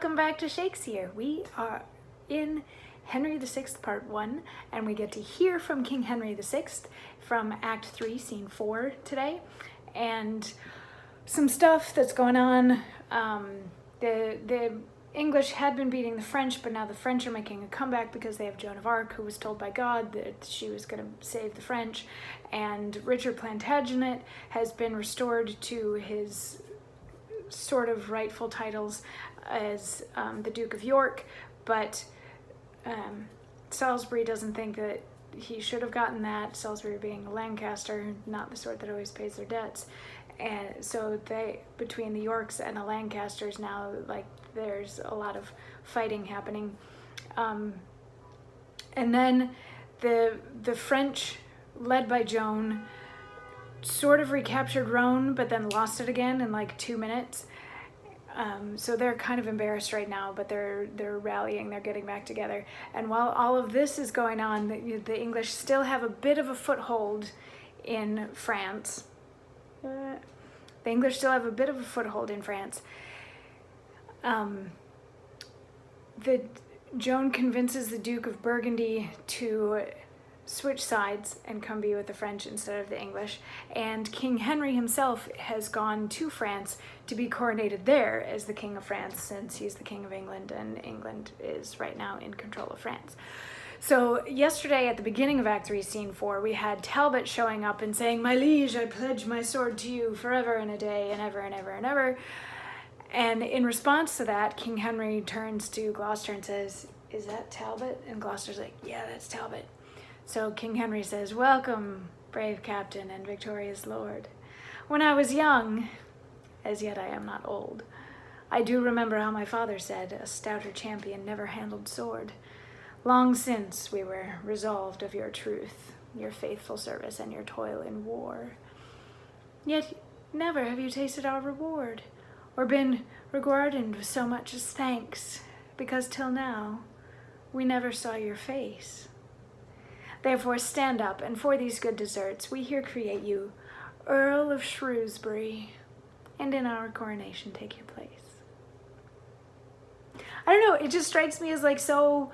Welcome back to Shakesyear. We are in Henry VI, Part 1, and we get to hear from King Henry VI from Act 3, Scene 4 today, and some stuff that's going on. The English had been beating the French, but now the French are making a comeback because they have Joan of Arc, who was told by God that she was going to save the French, and Richard Plantagenet has been restored to his sort of rightful titles as the Duke of York, but Salisbury doesn't think that he should have gotten that, Salisbury being a Lancaster, not the sort that always pays their debts. And so between the Yorks and the Lancasters now, like, there's a lot of fighting happening. And then the French, led by Joan, sort of recaptured Rhone, but then lost it again in like 2 minutes. So they're kind of embarrassed right now, but they're rallying, they're getting back together. And while all of this is going on, the English still have a bit of a foothold in France. The English still have a bit of a foothold in France. Joan convinces the Duke of Burgundy to switch sides and come be with the French instead of the English, and King Henry himself has gone to France to be coronated there as the King of France, since he's the King of England and England is right now in control of France. So yesterday at the beginning of Act 3, Scene 4, we had Talbot showing up and saying, "My liege, I pledge my sword to you forever and a day and ever and ever and ever." And in response to that, King Henry turns to Gloucester and says, "Is that Talbot?" And Gloucester's like, "Yeah, that's Talbot." So King Henry says, "Welcome, brave captain and victorious lord. When I was young, as yet I am not old, I do remember how my father said, a stouter champion never handled sword. Long since we were resolved of your truth, your faithful service, and your toil in war. Yet never have you tasted our reward, or been rewarded with so much as thanks, because till now we never saw your face. Therefore stand up, and for these good deserts we here create you Earl of Shrewsbury, and in our coronation take your place." I don't know, it just strikes me as like so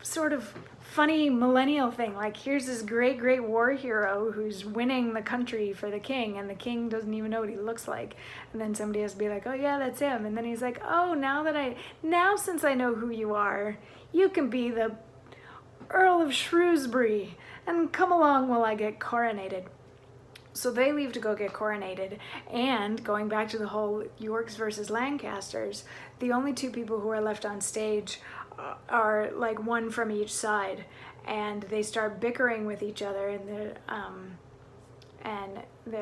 sort of funny millennial thing. Like, here's this great war hero who's winning the country for the king, and the king doesn't even know what he looks like, and then somebody has to be like, "Oh yeah, that's him," and then he's like, "Oh, now since I know who you are, you can be the Earl of Shrewsbury and come along while I get coronated." So they leave to go get coronated, and going back to the whole Yorks versus Lancasters, the only two people who are left on stage are like one from each side, and they start bickering with each other, and they're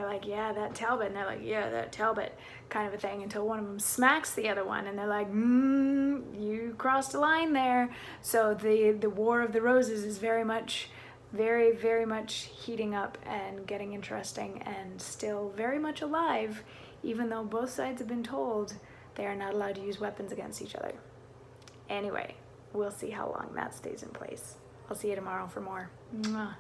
like, "Yeah, that Talbot," and they're like, "Yeah, that Talbot," kind of a thing, until one of them smacks the other one, and they're like, "You crossed a line there." So the War of the Roses is very much heating up and getting interesting, and still very much alive, even though both sides have been told they are not allowed to use weapons against each other. Anyway, we'll see how long that stays in place. I'll see you tomorrow for more. Mwah.